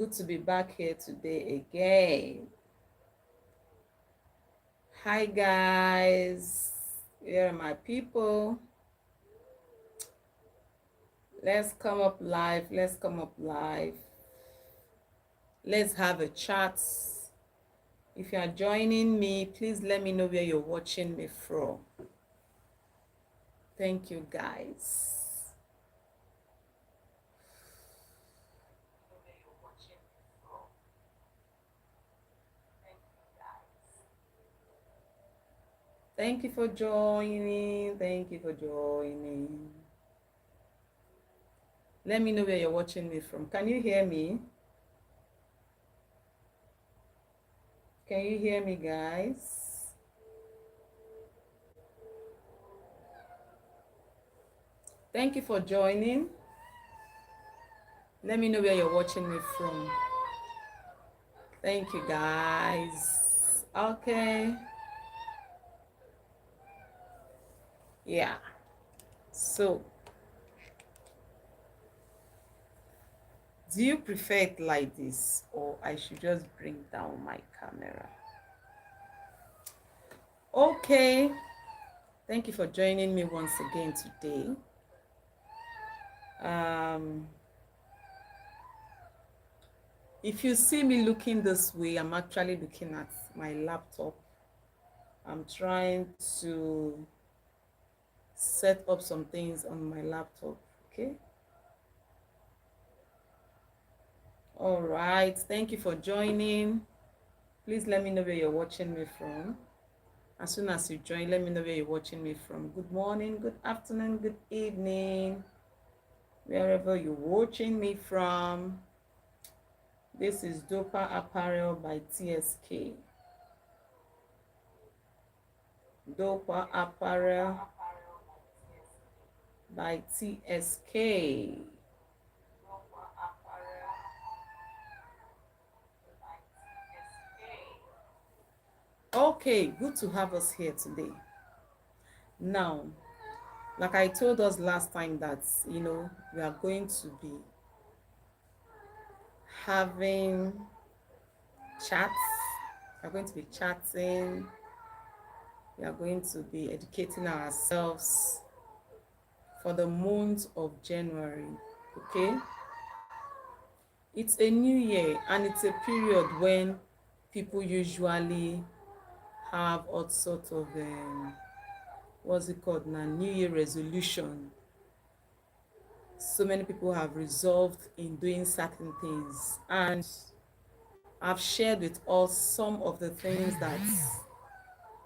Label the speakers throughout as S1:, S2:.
S1: Good to be back here today again. Hi guys, here are my people. Let's come up live. Let's come up live. Let's have a chat. If you are joining me, please let me know where you're watching me from. Thank you guys. Thank you for joining. Thank you for joining. Let me know where you're watching me from. Can you hear me? Can you hear me, guys? Thank you for joining. Let me know where you're watching me from. Thank you, guys. Okay. Yeah. So, do you prefer it like this, or I should just bring down my camera? Okay. Thank you for joining me once again today. If you see me looking this way, I'm actually looking at my laptop. I'm trying to set up some things on my laptop. Okay. All right. Thank you for joining. Please let me know where you're watching me from. As soon as you join, let me know where you're watching me from. Good morning, good afternoon, good evening, wherever you're watching me from. This is Dopa Apparel by TSK. Dopa Apparel by TSK. Okay, good to have us here today. Now, like I told us last time that, we are going to be having chats. We're going to be chatting. We are going to be educating ourselves for the month of January. Okay? It's a new year and it's a period when people usually have all sorts of what's it called now, New Year resolution. So many people have resolved in doing certain things, and I've shared with us some of the things that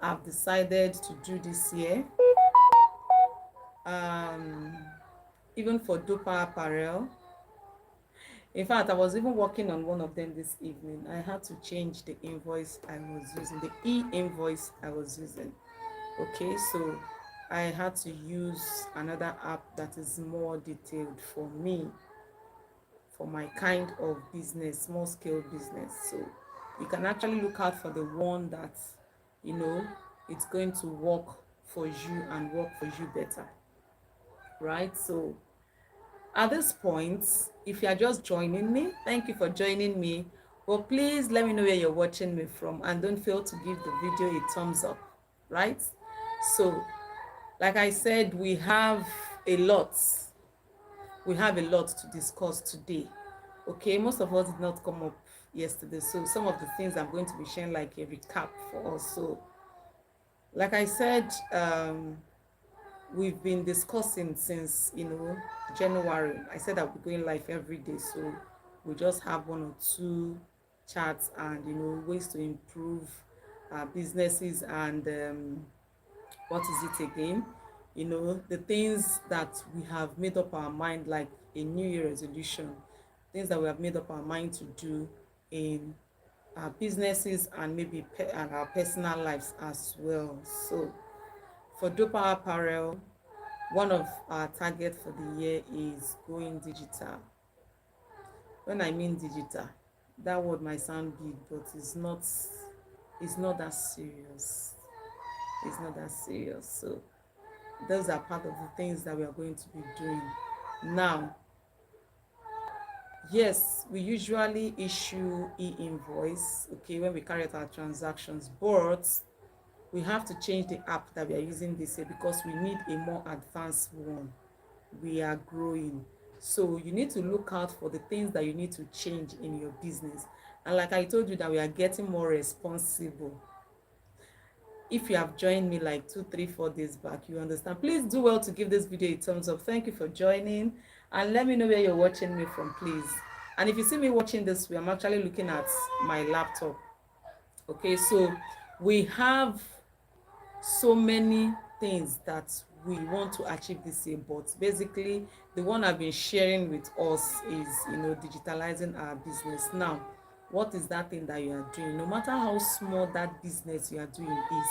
S1: I've decided to do this year. Even for Dopa Apparel. In fact, I was even working on one of them this evening. I had to change the invoice I was using, the e-invoice I was using. Okay, so I had to use another app that is more detailed for me, for my kind of business, small scale business. So you can actually look out for the one that, it's going to work for you and work for you better. Right? So at this point, if you are just joining me, thank you for joining me. But please let me know where you're watching me from, and don't fail to give the video a thumbs up, right? So, like I said, we have a lot. We have a lot to discuss today. Okay, most of us did not come up yesterday, so some of the things I'm going to be sharing like a recap for us. So, like I said, we've been discussing since January. I said that we're going live every day, so we just have one or two chats and ways to improve our businesses and what is it again, the things that we have made up our mind, like a New Year resolution, things that we have made up our mind to do in our businesses and maybe and our personal lives as well. So for Dopa Apparel, one of our targets for the year is going digital. When I mean digital, that word might sound big, but it's not that serious. It's not that serious. So those are part of the things that we are going to be doing. Now, Yes, we usually issue e-invoice, okay, when we carry out our transactions, but we have to change the app that we are using this year because we need a more advanced one. We are growing. So you need to look out for the things that you need to change in your business. And like I told you that we are getting more responsible. If you have joined me like 2, 3, 4 days back, you understand. Please do well to give this video a thumbs up. Thank you for joining, and let me know where you're watching me from, please. And if you see me watching this way, I'm actually looking at my laptop. Okay, so we have so many things that we want to achieve this year, but basically the one I've been sharing with us is, digitalizing our business. Now, what is that thing that you are doing? No matter how small that business you are doing is,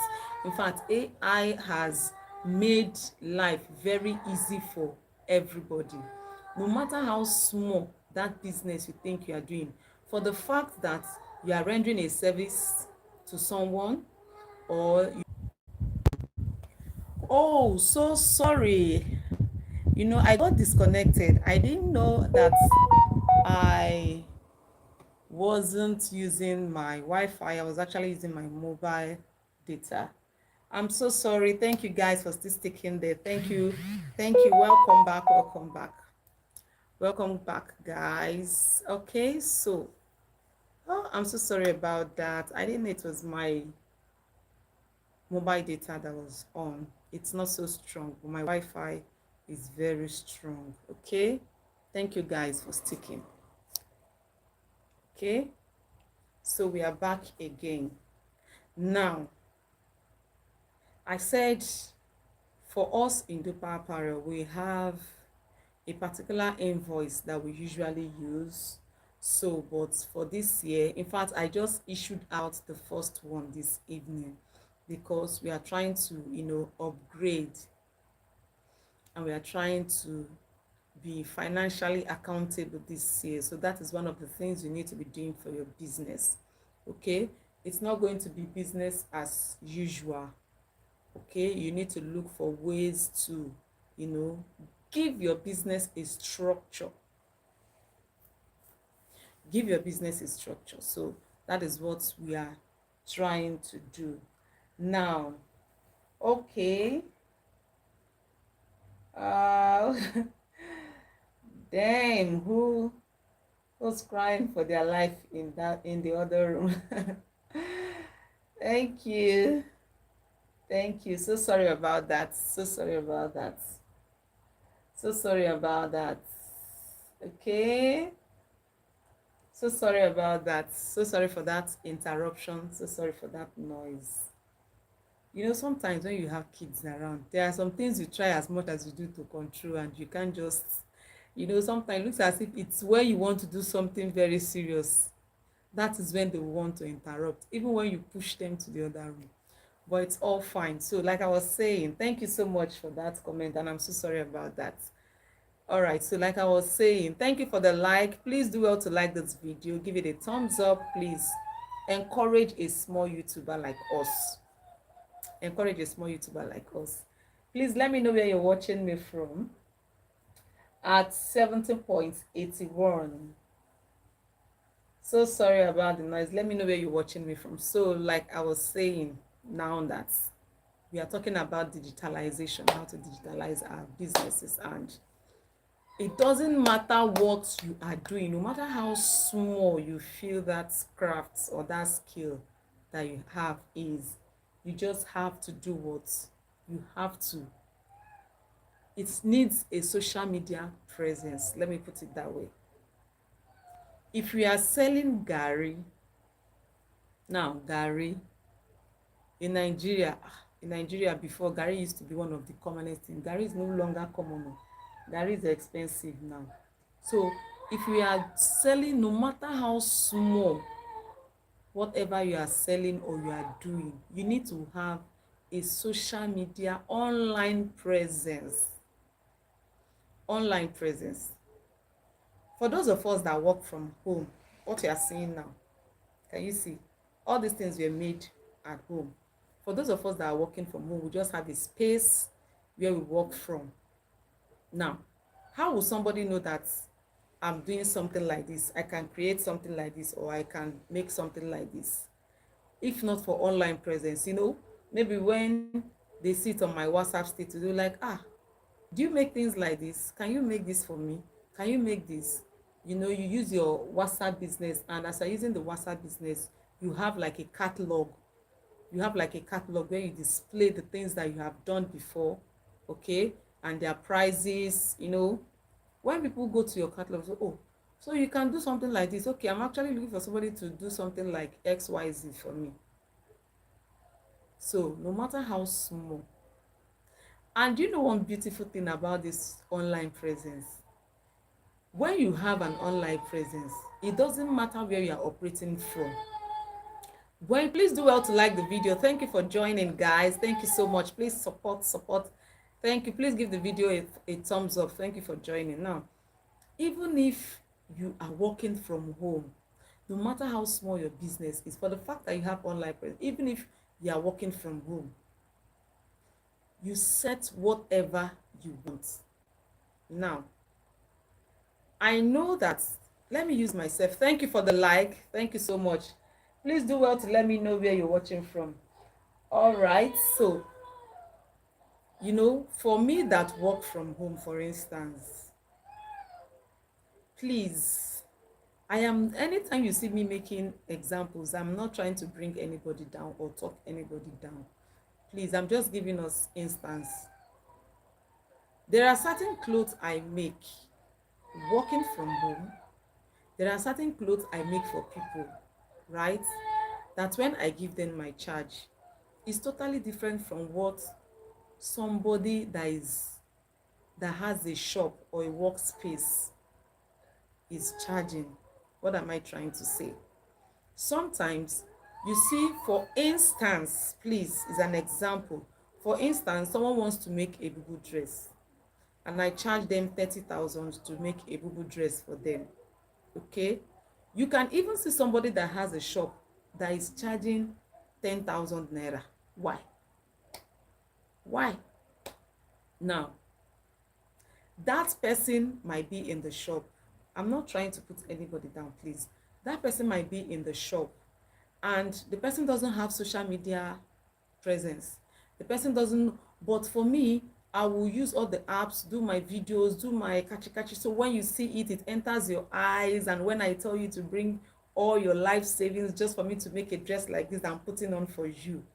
S1: in fact, AI has made life very easy for everybody. No matter how small that business you think you are doing, for the fact that you are rendering a service to someone, or oh, so sorry. I got disconnected. I didn't know that I wasn't using my Wi-Fi. I was actually using my mobile data. I'm so sorry. Thank you guys for still sticking there. Thank you. Thank you. Welcome back. Welcome back. Welcome back, guys. Okay, so I'm so sorry about that. I didn't know it was my mobile data that was on. It's not so strong, but my Wi-Fi is very strong. Okay, thank you guys for sticking. Okay, so we are back again. Now, I said for us in Dopa Apparel, we have a particular invoice that we usually use. So, but for this year, in fact, I just issued out the first one this evening because we are trying to, upgrade, and we are trying to be financially accountable this year. So that is one of the things you need to be doing for your business. Okay, it's not going to be business as usual. Okay, you need to look for ways to, give your business a structure. Give your business a structure. So that is what we are trying to do now. Okay, damn, who's crying for their life in the other room? Thank you. Thank you. So sorry about that. So sorry about that. So sorry about that. Okay. So sorry about that. So sorry for that interruption. So sorry for that noise. Sometimes when you have kids around, there are some things you try as much as you do to control, and you can't just, sometimes it looks as if it's when you want to do something very serious. That is when they want to interrupt, even when you push them to the other room. But it's all fine. So like I was saying, thank you so much for that comment, and I'm so sorry about that. All right, so like I was saying, thank you for the like. Please do well to like this video, give it a thumbs up. Please encourage a small YouTuber like us. Encourage a small YouTuber like us. Please let me know where you're watching me from. At 70.81. So sorry about the noise. Let me know where you're watching me from. So like I was saying, now that we are talking about digitalization, how to digitalize our businesses, and it doesn't matter what you are doing, no matter how small you feel that craft or that skill that you have is, you just have to do what you have to. It needs a social media presence. Let me put it that way. If we are selling Gary, now Gary in Nigeria before, Gary used to be one of the commonest things. Gary is no longer common. Gary is expensive now. So if we are selling, no matter how small, whatever you are selling or you are doing, you need to have a social media online presence. Online presence. For those of us that work from home, what you are seeing now, can you see? All these things were made at home. For those of us that are working from home, we just have a space where we work from. Now, how will somebody know that I'm doing something like this, I can create something like this, or I can make something like this. If not for online presence, maybe when they see it on my WhatsApp status, they're like, do you make things like this? Can you make this for me? Can you make this? You use your WhatsApp business, and as you're using the WhatsApp business, you have like a catalog. You have like a catalog where you display the things that you have done before, okay, and their prices. When people go to your catalog, say, oh, so you can do something like this. Okay, I'm actually looking for somebody to do something like XYZ for me. So no matter how small. And one beautiful thing about this online presence? When you have an online presence, it doesn't matter where you are operating from. When Please do well to like the video. Thank you for joining, guys. Thank you so much. Please support. Thank you. Please give the video a thumbs up. Thank you for joining. Now, even if you are working from home, no matter how small your business is, for the fact that you have online presence, even if you are working from home, you set whatever you want. Now, I know that, let me use myself. Thank you for the like. Thank you so much. Please do well to let me know where you're watching from. All right, so for me that work from home, for instance, please, anytime you see me making examples, I'm not trying to bring anybody down or talk anybody down. Please, I'm just giving us instance. There are certain clothes I make working from home. There are certain clothes I make for people, right? That when I give them my charge, it's totally different from what somebody that has a shop or a workspace is charging. What am I trying to say? Sometimes, you see, for instance, please, is an example. For instance, someone wants to make a boo dress, and I charge them 30,000 to make a boo dress for them. Okay, you can even see somebody that has a shop that is charging 10,000 naira. Why? Now, that person might be in the shop. I'm not trying to put anybody down, please. That person might be in the shop, and the person doesn't have social media presence. The person doesn't, but for me, I will use all the apps, do my videos, do my catchy. So when you see it, it enters your eyes. And when I tell you to bring all your life savings just for me to make a dress like this I'm putting on for you,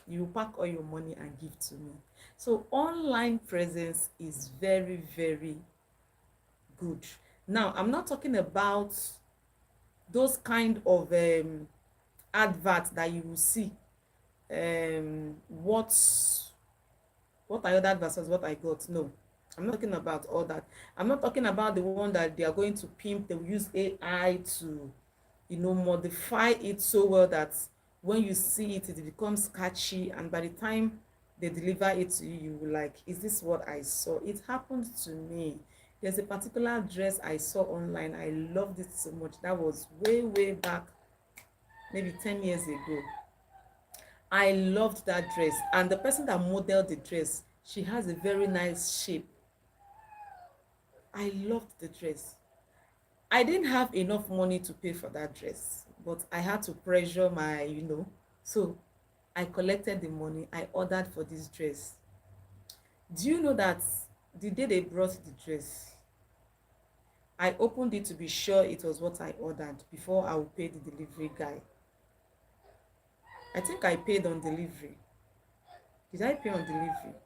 S1: you pack all your money and give to me. So online presence is very, very good. Now, I'm not talking about those kind of adverts that you will see. What I ordered versus what I got. No, I'm not talking about all that. I'm not talking about the one that they are going to pimp. They will use AI to modify it so well that when you see it, it becomes catchy, and by the time they deliver it to you, you will like, is this what I saw? It happened to me. There's a particular dress I saw online. I loved it so much. That was way back, maybe 10 years ago. I loved that dress, and the person that modeled the dress, she has a very nice shape. I loved the dress. I didn't have enough money to pay for that dress, but I had to pressure so I collected the money. I ordered for this dress. Do you know that the day they brought the dress, I opened it to be sure it was what I ordered before I would pay the delivery guy. I think I paid on delivery. Did I pay on delivery?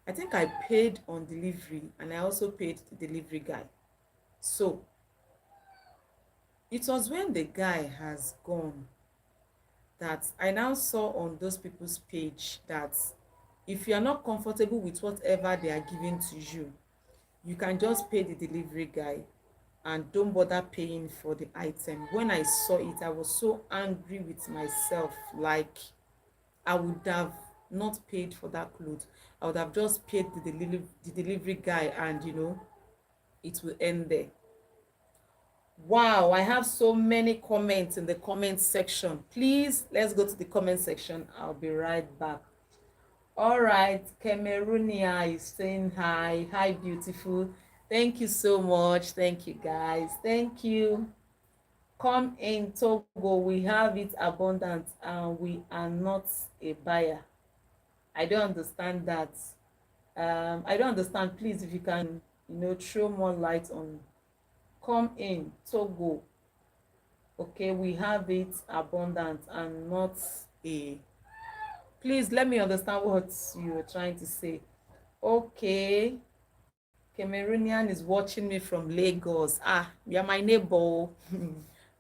S1: I think I paid on delivery, and I also paid the delivery guy. So it was when the guy has gone that I now saw on those people's page that if you are not comfortable with whatever they are giving to you, you can just pay the delivery guy and don't bother paying for the item. When I saw it, I was so angry with myself. Like, I would have not paid for that clothes. I would have just paid the delivery guy, and it will end there. Wow, I have so many comments in the comment section. Please, let's go to the comment section. I'll be right back. All right, Cameroonian is saying hi. Hi, beautiful. Thank you so much. Thank you, guys. Thank you. Come in Togo. We have it abundant and we are not a buyer. I don't understand that. I don't understand. Please, if you can, throw more light on. Come in Togo. Okay, we have it abundant and not a. Please let me understand what you were trying to say. Okay, Cameroonian is watching me from Lagos. Ah, you are my neighbor.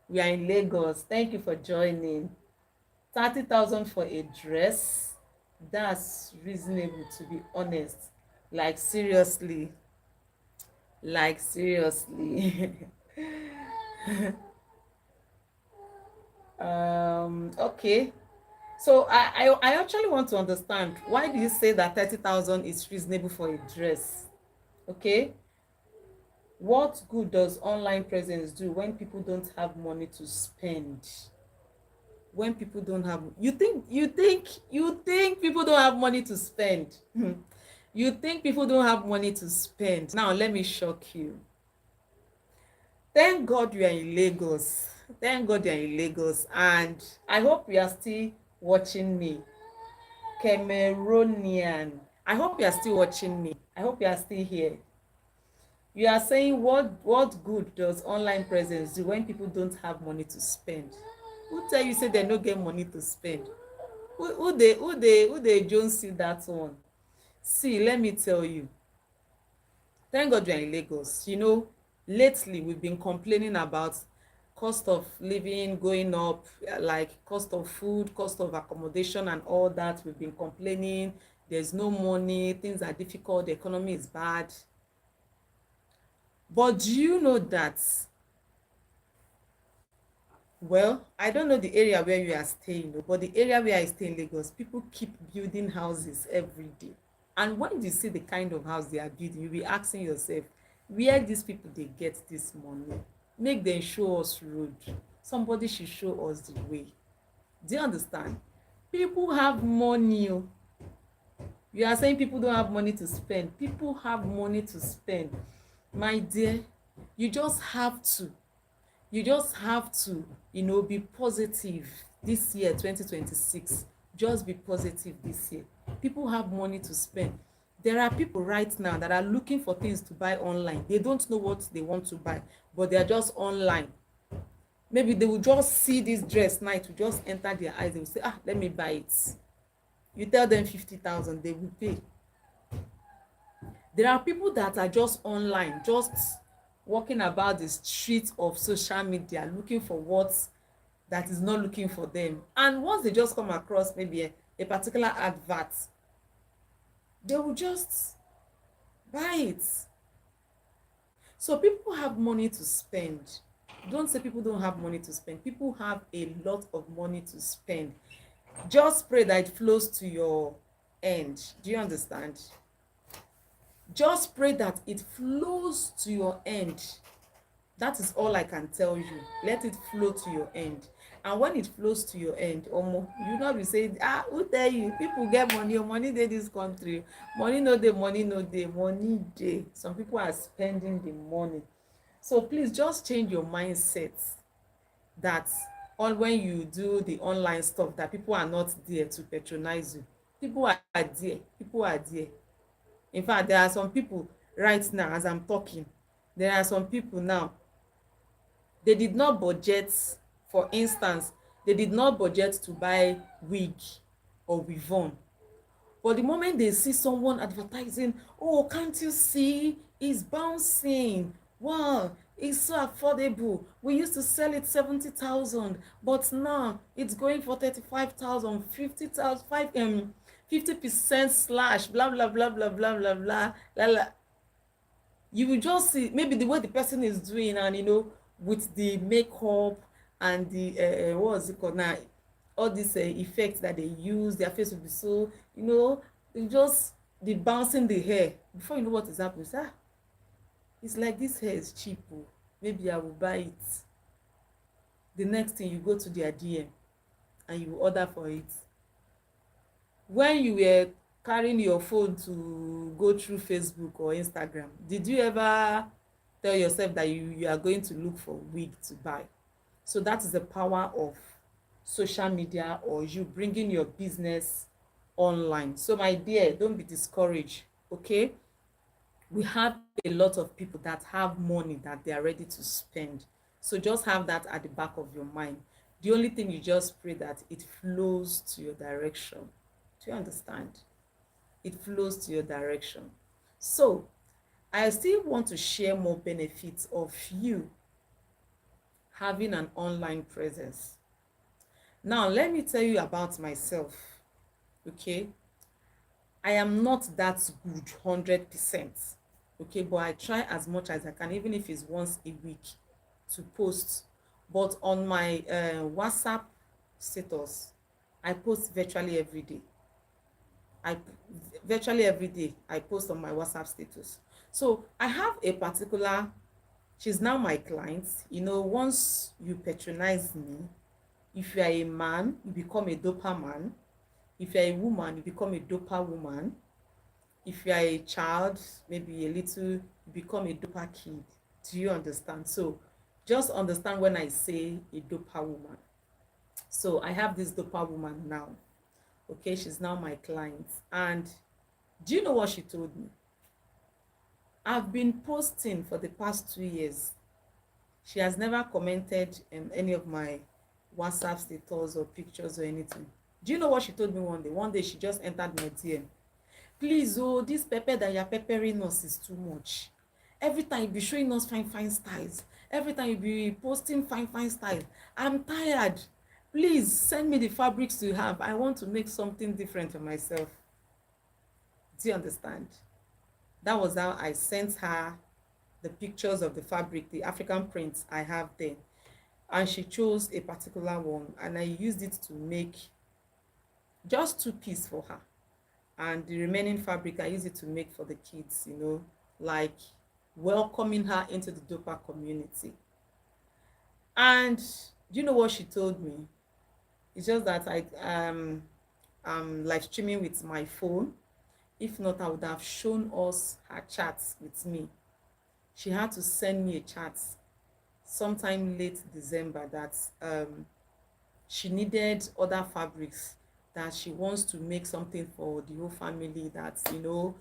S1: We are in Lagos. Thank you for joining. 30,000 for a dress. That's reasonable, to be honest. Like seriously. Like seriously. Okay. So I actually want to understand, why do you say that 30,000 is reasonable for a dress? Okay. What good does online presence do when people don't have money to spend? When people don't have, you think people don't have money to spend? You think people don't have money to spend? Now let me shock you. Thank God you are in Lagos. Thank God you are in Lagos, and I hope you are still watching me. Cameroonian, I hope you are still watching me. I hope you are still here. You are saying, what good does online presence do when people don't have money to spend? Who tell you say they no get money to spend? Who they Jones see that one? See, let me tell you. Thank God you're in Lagos. Lately we've been complaining about cost of living going up, like cost of food, cost of accommodation and all that. We've been complaining. There's no money, things are difficult, the economy is bad. But do you know that, well, I don't know the area where you are staying, but the area where I stay in Lagos, people keep building houses every day. And when you see the kind of house they are building, you'll be asking yourself, where these people they get this money? Make them show us road. Somebody should show us the way. Do you understand? People have money. You are saying people don't have money to spend. People have money to spend. My dear, you just have to be positive this year, 2026. Just be positive this year. People have money to spend. There are people right now that are looking for things to buy online. They don't know what they want to buy, but they are just online. Maybe they will just see this dress now, it will just enter their eyes. They will say, let me buy it. You tell them 50,000, they will pay. There are people that are just online, just walking about the streets of social media looking for what that is not looking for them. And once they just come across maybe a particular advert, they will just buy it. So people have money to spend. Don't say people don't have money to spend. People have a lot of money to spend. Just pray that it flows to your end. Do you understand? Just pray that it flows to your end. That is all I can tell you. Let it flow to your end. And when it flows to your end, you not be saying, who tell you? People get money, money dey this country. Money no dey, money no dey, money dey. Some people are spending the money. So please just change your mindset that when you do the online stuff, that people are not there to patronize you. People are there. People are there. In fact, there are some people right now as I'm talking. There are some people now, they did not budget. For instance, they did not budget to buy wig or weave on, but the moment they see someone advertising, oh, can't you see, it's bouncing, wow, it's so affordable, we used to sell it 70,000, but now it's going for 35,000, 50,000, 50% slash, blah blah blah blah blah blah blah blah. You will just see maybe the way the person is doing, and with the makeup and the what was it called now, all these effects that they use, their face will be so, they just the bouncing the hair. Before you know what is happening, it's like this hair is cheap, maybe I will buy it. The next thing, you go to their DM and you order for it. When you were carrying your phone to go through Facebook or Instagram. Did you ever tell yourself that you are going to look for wig to buy? So that is the power of social media, or you bringing your business online. So my dear, don't be discouraged, okay? We have a lot of people that have money that they are ready to spend. So just have that at the back of your mind. The only thing, you just pray that it flows to your direction. Do you understand? It flows to your direction. So I still want to share more benefits of you having an online presence. Now let me tell you about myself, okay? I am not that good 100%, okay, but I try as much as I can, even if it's once a week, to post. But on my WhatsApp status, I post virtually every day. I virtually every day I post on my WhatsApp status. So I have a particular, she's now my client. You know, once you patronize me, if you are a man, you become a doper man. If you are a woman, you become a doper woman. If you are a child, maybe a little, you become a doper kid. Do you understand? So just understand when I say a doper woman. So I have this doper woman now. Okay, she's now my client. And do you know what she told me? I've been posting for the past 2 years. She has never commented in any of my WhatsApp status or pictures or anything. Do you know what she told me one day? One day she just entered my DM. Please, oh, this pepper that you're peppering us is too much. Every time you be showing us fine, fine styles. Every time you be posting fine, fine styles. I'm tired. Please send me the fabrics you have. I want to make something different for myself. Do you understand? That was how I sent her the pictures of the fabric, the African prints I have there. And she chose a particular one, and I used it to make just 2 pieces for her. And the remaining fabric I used it to make for the kids, you know, like welcoming her into the Dopa community. And do you know what she told me? It's just that I'm live streaming with my phone. If not, I would have shown us her chats with me. She had to send me a chat sometime late December that she needed other fabrics, that she wants to make something for the whole family, that, you know,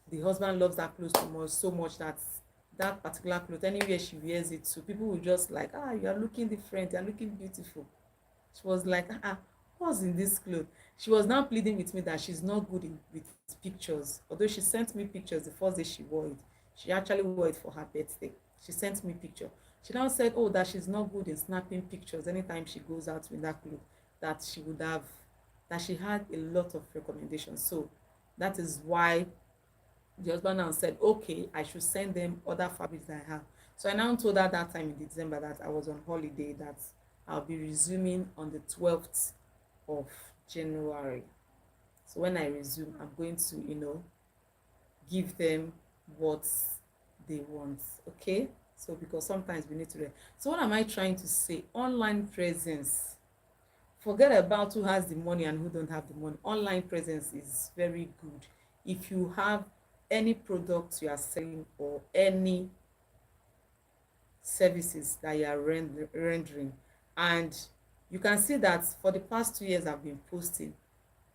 S1: the husband loves that clothes so much that that particular clothes, anywhere she wears it to, people will just like, ah, you are looking different, you are looking beautiful. She was like, what's in this cloth? She was now pleading with me that she's not good with pictures. Although she sent me pictures the first day she wore it. She actually wore it for her birthday. She sent me picture. She now said, oh, that she's not good in snapping pictures anytime she goes out with that cloth. That she would have, that she had a lot of recommendations. So that is why the husband now said, okay, I should send them other fabrics that I have. So I now told her that time in December that I was on holiday, that I'll be resuming on the 12th of January. So when I resume, I'm going to, you know, give them what they want. Okay? So because sometimes we need to read. So what am I trying to say? Online presence. Forget about who has the money and who don't have the money. Online presence is very good. If you have any products you are selling or any services that you are rendering, and you can see that for the past 2 years I've been posting.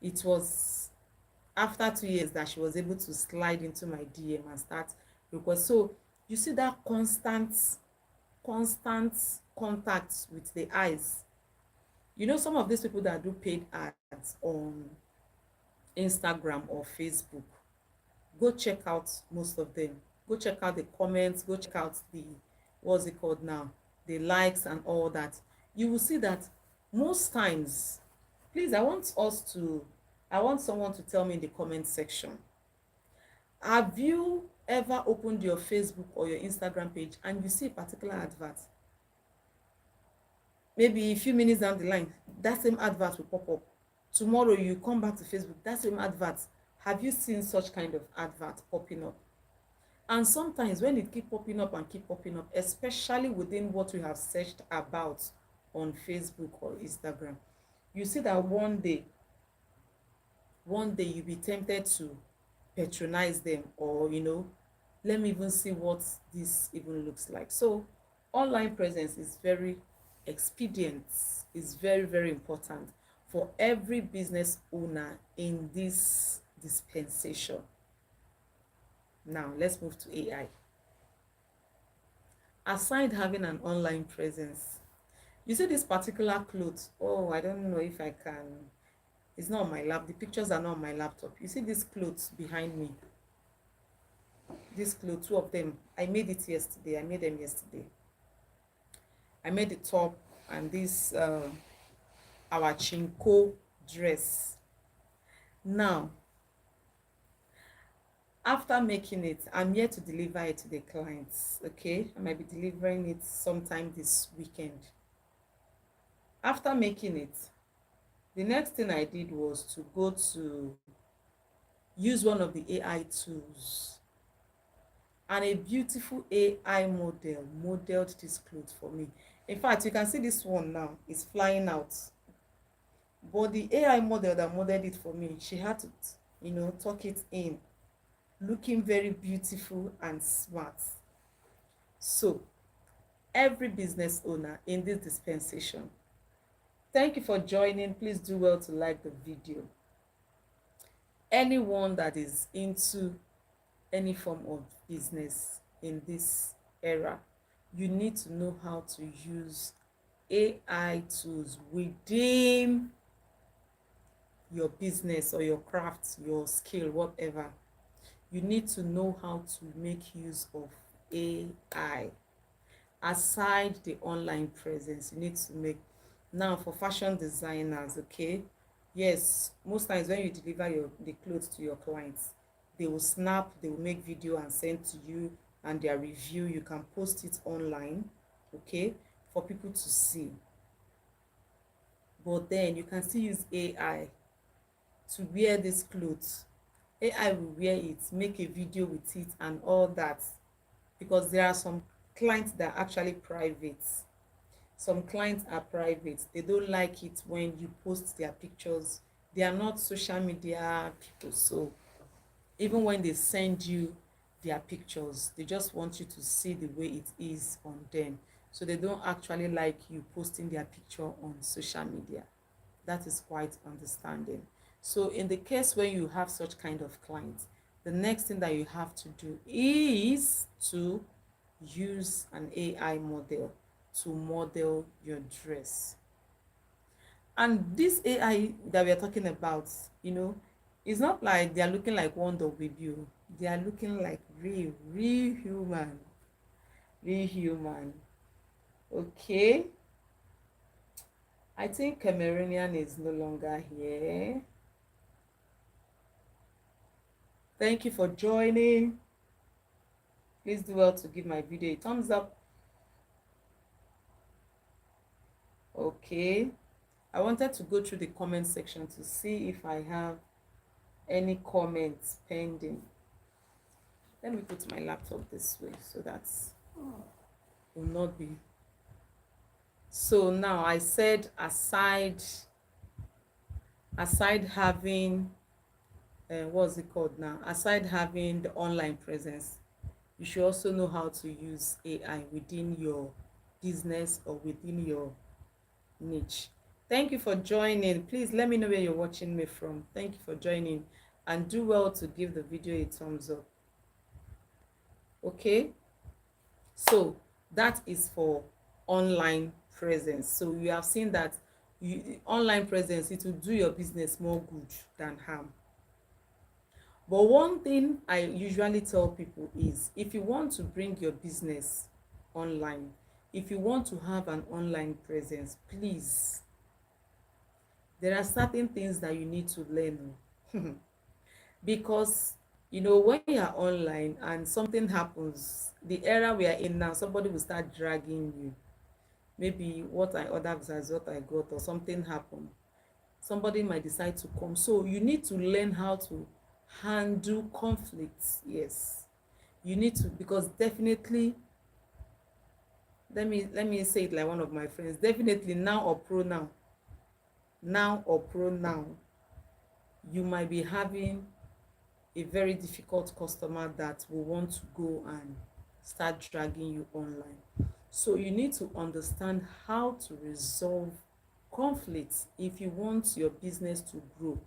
S1: It was after 2 years that she was able to slide into my DM and start request. So you see that constant contact with the eyes. You know, some of these people that do paid ads on Instagram or Facebook, go check out most of them. Go check out the comments, go check out the, what's it called now, the likes and all that. You will see that most times, please, I want someone to tell me in the comment section, have you ever opened your Facebook or your Instagram page and you see a particular advert? Maybe a few minutes down the line, that same advert will pop up. Tomorrow you come back to Facebook, that same advert. Have you seen such kind of advert popping up? And sometimes when it keep popping up and keep popping up, especially within what we have searched about on Facebook or Instagram, you see that one day one day you'll be tempted to patronize them, or let me even see what this even looks like. So online presence is very expedient, is very, very important for every business owner in this dispensation. Now let's move to AI. Aside having an online presence, you see this particular clothes. Oh, I don't know if I can. It's not on my lap. The pictures are not on my laptop. You see these clothes behind me. These clothes, two of them. I made it yesterday. I made them yesterday. I made the top and this our chinko dress. Now, after making it, I'm here to deliver it to the clients. Okay, I might be delivering it sometime this weekend. After making it, the next thing I did was to go to use one of the AI tools, and a beautiful AI model modeled this clothes for me. In fact, you can see this one now is flying out, but the AI model that modeled it for me, she had to tuck it in, looking very beautiful and smart. So every business owner in this dispensation, thank you for joining. Please do well to like the video. Anyone that is into any form of business in this era, you need to know how to use AI tools within your business or your craft, your skill, whatever. You need to know how to make use of AI. Aside the online presence, you need to make. Now for fashion designers, okay, yes, most times when you deliver the clothes to your clients, they will snap, they will make video and send to you, and their review, you can post it online, okay, for people to see. But then you can still use AI to wear these clothes. AI will wear it, make a video with it and all that, because there are some clients that are actually private. Some clients are private. They don't like it when you post their pictures. They are not social media people, so even when they send you their pictures, they just want you to see the way it is on them. So they don't actually like you posting their picture on social media. That is quite understanding. So in the case where you have such kind of clients, the next thing that you have to do is to use an AI model to model your dress. And this AI that we are talking about, it's not like they are looking like Wonder with you. They are looking like real human. Real human. Okay. I think Cameroonian is no longer here. Thank you for joining. Please do well to give my video a thumbs up. Okay. I wanted to go through the comment section to see if I have any comments pending. Let me put my laptop this way so that will not be. So now I said aside having what's it called now? Aside having the online presence, you should also know how to use AI within your business or within your niche. Thank you for joining. Please let me know where you're watching me from. Thank you for joining, and do well to give the video a thumbs up. Okay, so that is for online presence. So you have seen that online presence, it will do your business more good than harm. But one thing I usually tell people is, if you want to bring your business online, if you want to have an online presence, please, there are certain things that you need to learn. Because when you are online and something happens, the era we are in now, somebody will start dragging you. Maybe what I ordered is what I got, or something happened, somebody might decide to come. So you need to learn how to handle conflicts. Yes, you need to, because definitely, let me say it like one of my friends, definitely now or pronoun, You might be having a very difficult customer that will want to go and start dragging you online. So you need to understand how to resolve conflicts if you want your business to grow.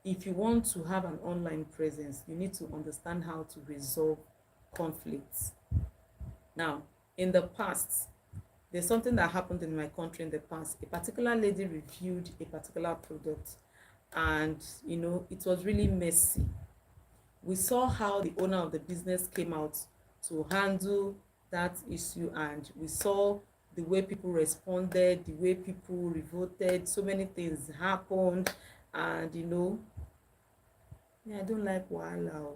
S1: If you want to have an online presence, you need to understand how to resolve conflicts. Now, in the past, there's something that happened in my country in the past. A particular lady reviewed a particular product, and it was really messy. We saw how the owner of the business came out to handle that issue, and we saw the way people responded, the way people revolted. So many things happened, and I don't like wahala.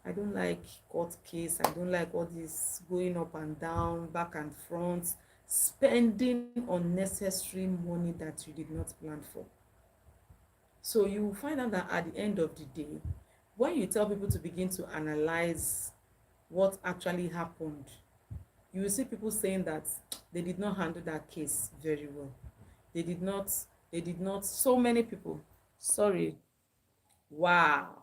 S1: I don't like court case. I don't like all this going up and down, back and front, spending unnecessary money that you did not plan for. So you will find out that at the end of the day, when you tell people to begin to analyze what actually happened, you will see people saying that they did not handle that case very well. They did not, so many people. Sorry. Wow.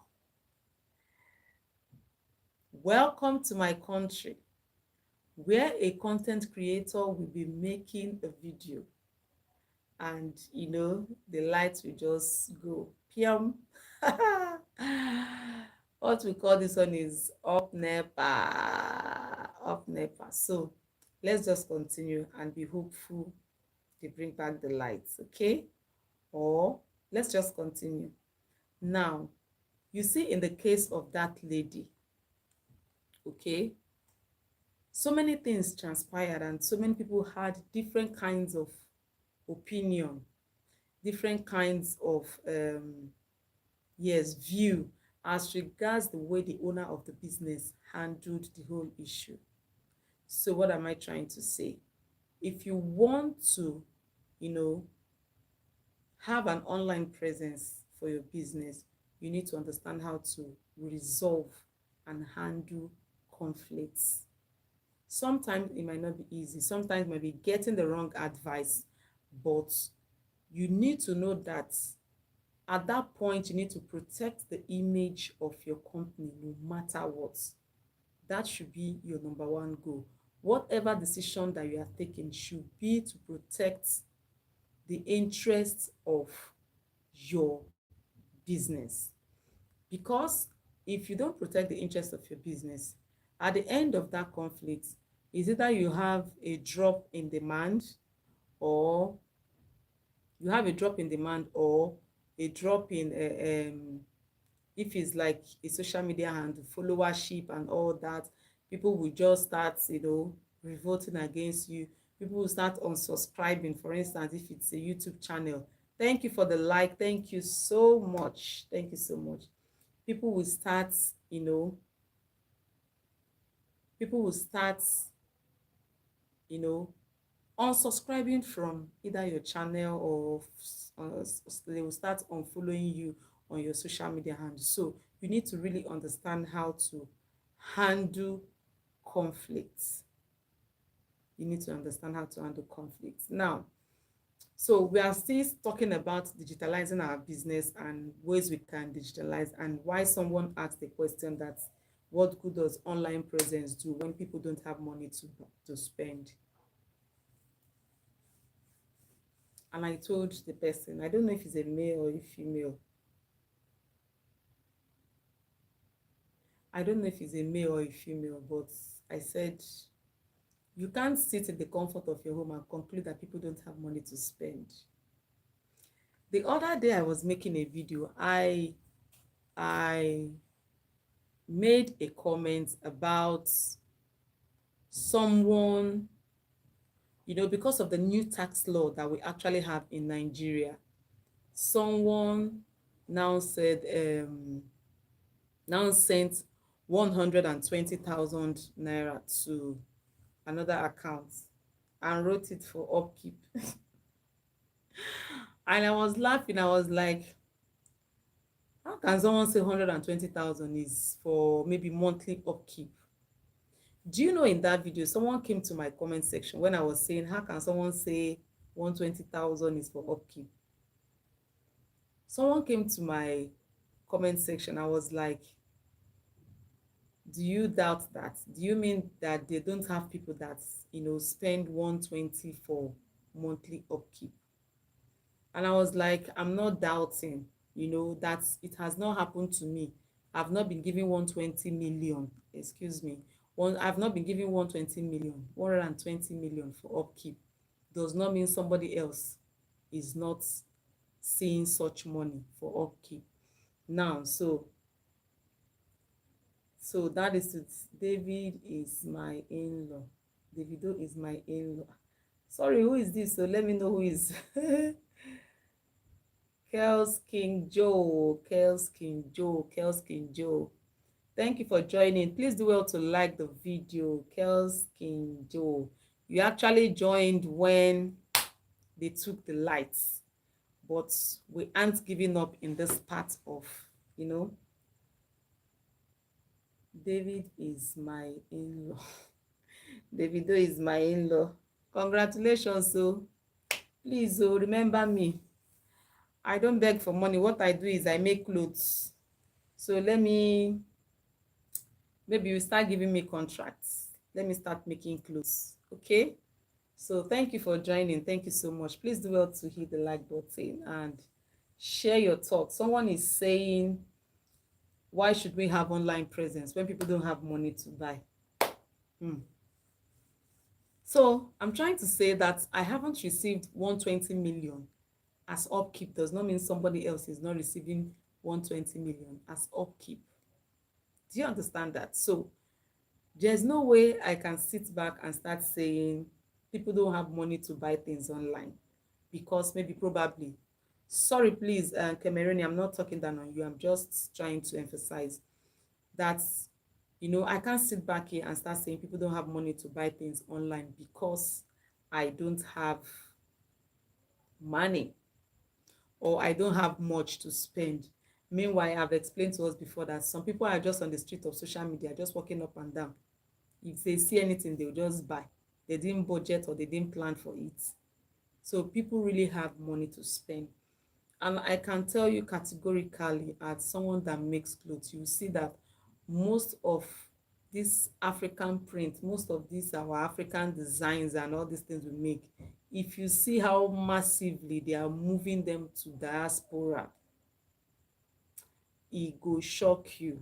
S1: Welcome to my country, where a content creator will be making a video, and the lights will just go pium. What we call this one is up nepa, up nepa. So let's just continue and be hopeful they bring back the lights, okay? Or let's just continue. Now, you see, in the case of that lady, okay, so many things transpired and so many people had different kinds of opinion, different kinds of yes, view as regards the way the owner of the business handled the whole issue. So what am I trying to say? If you want to, have an online presence for your business, you need to understand how to resolve and handle conflicts. Sometimes it might not be easy. Sometimes you might be getting the wrong advice, but you need to know that at that point, you need to protect the image of your company no matter what. That should be your number one goal. Whatever decision that you are taking should be to protect the interests of your business. Because if you don't protect the interests of your business, at the end of that conflict, is either you have a drop in demand, or a drop in if it's like a social media handle, followership and all that. People will just start revolting against you. People will start unsubscribing. For instance, if it's a YouTube channel, thank you for the like, thank you so much, thank you so much. People will start people will start you know unsubscribing from either your channel, or they will start unfollowing you on your social media handle. So you need to really understand how to handle conflicts. You need to understand how to handle conflicts. Now, so we are still talking about digitalizing our business and ways we can digitalize, and why someone asked the question that what good does online presence do when people don't have money to spend. And I told the person, I don't know if it's a male or a female. I don't know if it's a male or a female, but I said, you can't sit in the comfort of your home and conclude that people don't have money to spend. The other day I was making a video, I made a comment about someone, because of the new tax law that we actually have in Nigeria. Someone now sent 120,000 naira to another account and wrote it for upkeep. And I was laughing. I was like, how can someone say 120,000 is for maybe monthly upkeep? Do you know, in that video, someone came to my comment section when I was saying, how can someone say 120,000 is for upkeep? Someone came to my comment section. I was like, do you doubt that? Do you mean that they don't have people that, spend 120 for monthly upkeep? And I was like, I'm not doubting, that it has not happened to me. I've not been given 120 million, excuse me. I've not been given 120 million, 120 million for upkeep. Does not mean somebody else is not seeing such money for upkeep. Now, so that is it. David is my in-law. Davido is my in-law. Sorry, who is this? So let me know who is. Kels King Joe, Kels King Joe, Kels King Joe. Thank you for joining. Please do well to like the video. Kels King Joe. You actually joined when they took the lights, but we aren't giving up in this part of, you know, David is my in-law. Davido is my in-law. Congratulations, so please, remember me. I don't beg for money. What I do is I make clothes. So maybe you start giving me contracts. Let me start making clothes. Okay? So thank you for joining. Thank you so much. Please do well to hit the like button and share your thoughts. Someone is saying, why should we have online presence when people don't have money to buy? So I'm trying to say that I haven't received 120 million as upkeep does not mean somebody else is not receiving 120 million as upkeep. Do you understand that? So there's no way I can sit back and start saying people don't have money to buy things online because maybe probably. Sorry, please, Cameroon, I'm not talking down on you. I'm just trying to emphasize that, I can't sit back here and start saying people don't have money to buy things online because I don't have money or I don't have much to spend. Meanwhile, I've explained to us before that some people are just on the street of social media, just walking up and down. If they see anything, they'll just buy. They didn't budget or they didn't plan for it. So people really have money to spend. And I can tell you categorically, as someone that makes clothes, you see that most of this African print, most of these our African designs and all these things we make, if you see how massively they are moving them to diaspora, e go shock you.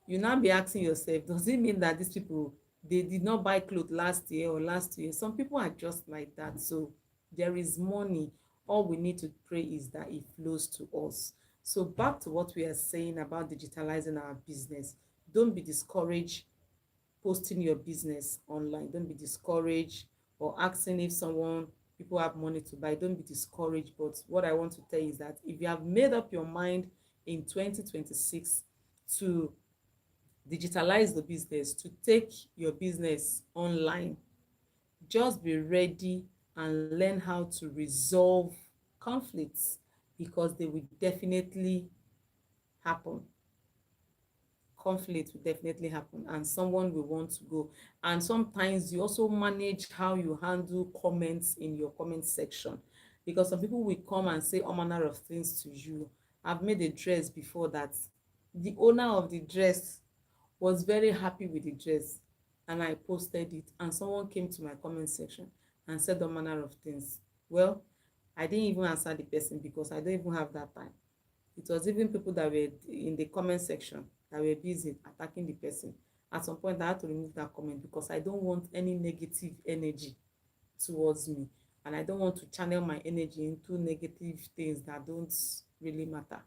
S1: You now be asking yourself, does it mean that these people, they did not buy clothes last year or last year? Some people are just like that. So there is money. All we need to pray is that it flows to us. So back to what we are saying about digitalizing our business. Don't be discouraged posting your business online. Don't be discouraged or asking if someone people have money to buy. Don't be discouraged. But what I want to tell you is that if you have made up your mind in 2026 to digitalize the business, to take your business online, just be ready and learn how to resolve conflicts because they will definitely happen. Conflict will definitely happen and someone will want to go. And sometimes you also manage how you handle comments in your comment section, because some people will come and say all manner of things to you. I've made a dress before that the owner of the dress was very happy with the dress, and I posted it and someone came to my comment section and said all manner of things. Well, I didn't even answer the person because I don't even have that time. It was even people that were in the comment section that were busy attacking the person. At some point I had to remove that comment because I don't want any negative energy towards me, and I don't want to channel my energy into negative things that don't really matter.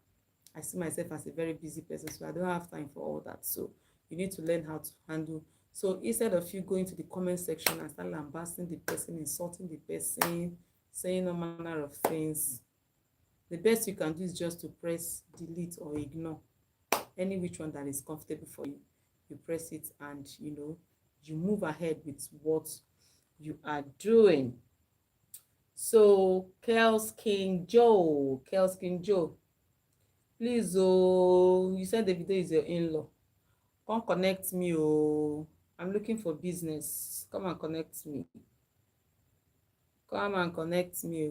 S1: I see myself as a very busy person, so I don't have time for all that. So you need to learn how to handle. So instead of you going to the comment section and start lambasting the person, insulting the person, saying all manner of things, the best you can do is just to press delete or ignore any which one that is comfortable for you. You press it and you move ahead with what you are doing. So Kels King Joe, please, you said the video is your in-law. Come connect me, I'm looking for business. Come and connect me. Come and connect me,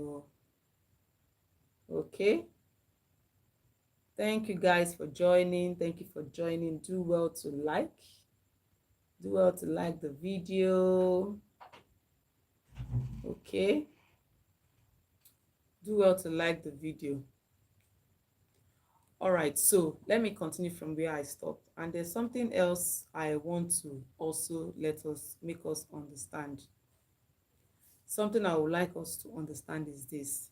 S1: okay? Thank you guys for joining. Thank you for joining. Do well to like the video. Okay, do well to like the video. All right, so let me continue from where I stopped. And there's something else I want to also make us understand. Something I would like us to understand is this.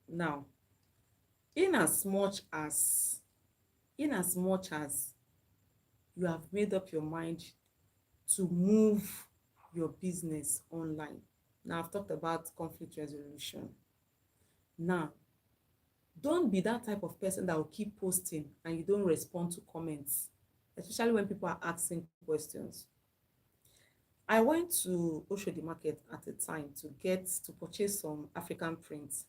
S1: Now, in as much as you have made up your mind to move your business online. Now, I've talked about conflict resolution. Now, don't be that type of person that will keep posting and you don't respond to comments, especially when people are asking questions. I went to Oshodi Market at a time to purchase some African prints.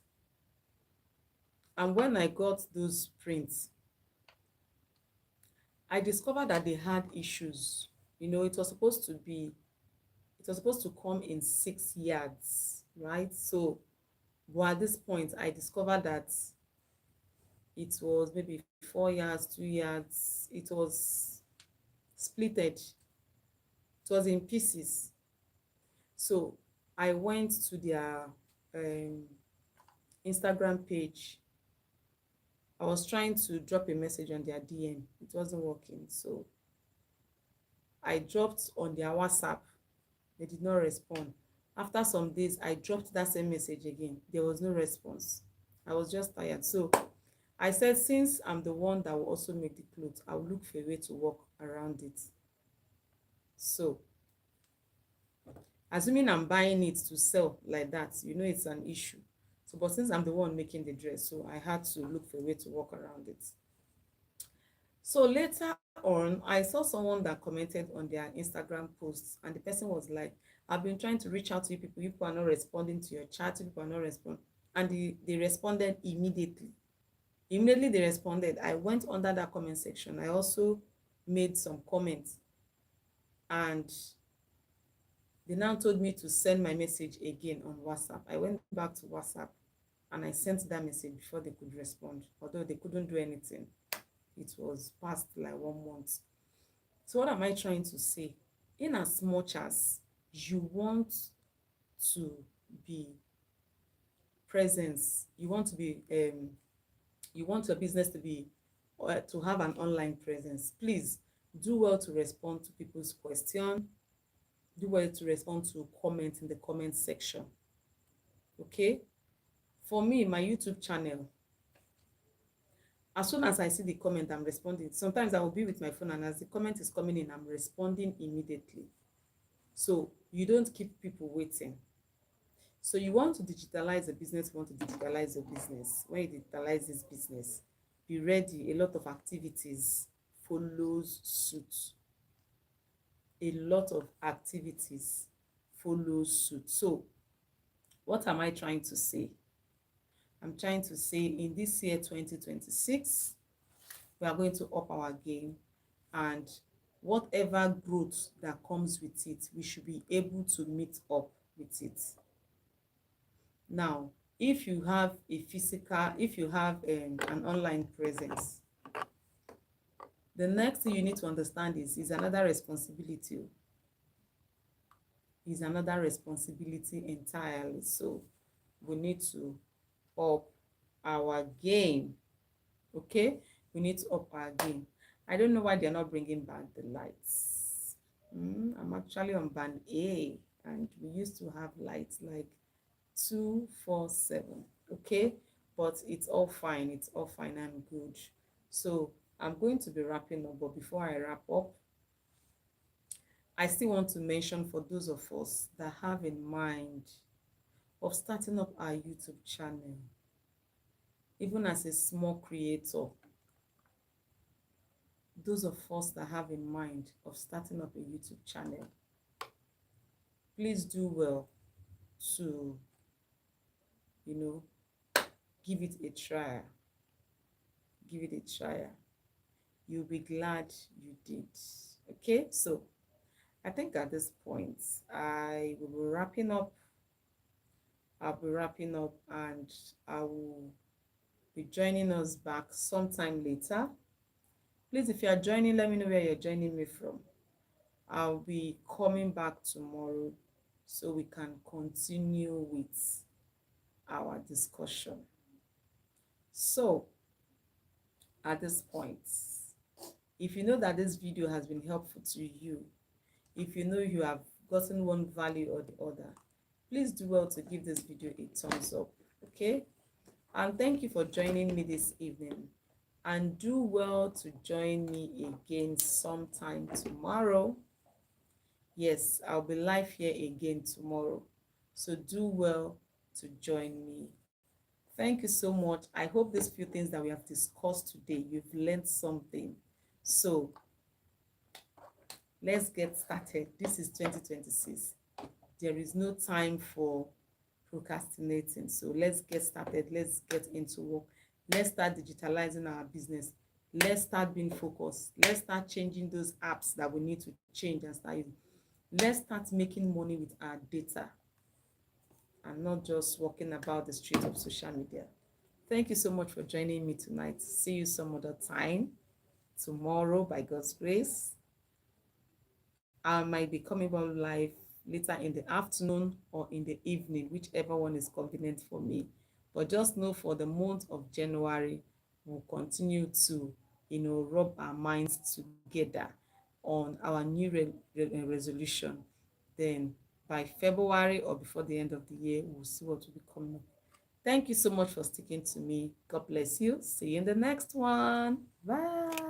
S1: And when I got those prints, I discovered that they had issues. You know, it was supposed to come in 6 yards, right? So, but at this point, I discovered that it was maybe 4 yards, 2 yards. It was splitted. It was in pieces. So I went to their um, Instagram page. I was trying to drop a message on their DM. It wasn't working. So I dropped on their WhatsApp. They did not respond. After some days, I dropped that same message again. There was no response. I was just tired. So I said, since I'm the one that will also make the clothes, I'll look for a way to work around it. So, assuming I'm buying it to sell like that, you know it's an issue. So, but since I'm the one making the dress, so I had to look for a way to work around it. So later on, I saw someone that commented on their Instagram posts, and the person was like, I've been trying to reach out to you people are not responding to your chat, you people are not responding. And they responded immediately. Immediately they responded. I went under that comment section. I also made some comments, and they now told me to send my message again on WhatsApp. I went back to WhatsApp and I sent that message before they could respond, although they couldn't do anything. It was past like 1 month. So what am I trying to say? In as much as you want to be presence, you want your business to be to have an online presence, please do well to respond to people's question. Do well to respond to comments in the comment section. Okay, for me, my YouTube channel, as soon as I see the comment, I'm responding. Sometimes I will be with my phone, and as the comment is coming in, I'm responding immediately. So you don't keep people waiting. So you want to digitalize a business, you want to digitalize your business. When you digitalize this business, be ready. A lot of activities follows suit. A lot of activities follow suit. So what am I trying to say? I'm trying to say in this year 2026, we are going to up our game, and whatever growth that comes with it, we should be able to meet up with it. Now, if you have an online presence, the next thing you need to understand is another responsibility. Is another responsibility entirely. So we need to up our game. Okay, we need to up our game. I don't know why they're not bringing back the lights. I'm actually on band A, and we used to have lights like 247. Okay, but it's all fine. It's all fine and good. So I'm going to be wrapping up, but before I wrap up, I still want to mention, for those of us that have in mind of starting up our YouTube channel, even as a small creator, those of us that have in mind of starting up a YouTube channel, please do well to, give it a try. Give it a try. You'll be glad you did. Okay, so I think at this point, I will be wrapping up. I'll be wrapping up, and I will be joining us back sometime later. Please, if you are joining, let me know where you're joining me from. I'll be coming back tomorrow so we can continue with our discussion. So, at this point, if you know that this video has been helpful to you, if you know you have gotten one value or the other, please do well to give this video a thumbs up, okay? And thank you for joining me this evening. And do well to join me again sometime tomorrow. Yes, I'll be live here again tomorrow. So do well to join me. Thank you so much. I hope these few things that we have discussed today, you've learned something. So let's get started. This is 2026. There is no time for procrastinating. So let's get started. Let's get into work. Let's start digitalizing our business. Let's start being focused. Let's start changing those apps that we need to change and start using. Let's start making money with our data and not just walking about the streets of social media. Thank you so much for joining me tonight. See you some other time tomorrow by God's grace. I might be coming on live later in the afternoon or in the evening, whichever one is convenient for me. But just know for the month of January, we'll continue to, rub our minds together on our new resolution. Then by February or before the end of the year, we'll see what will be coming up. Thank you so much for sticking to me. God bless you. See you in the next one. Bye.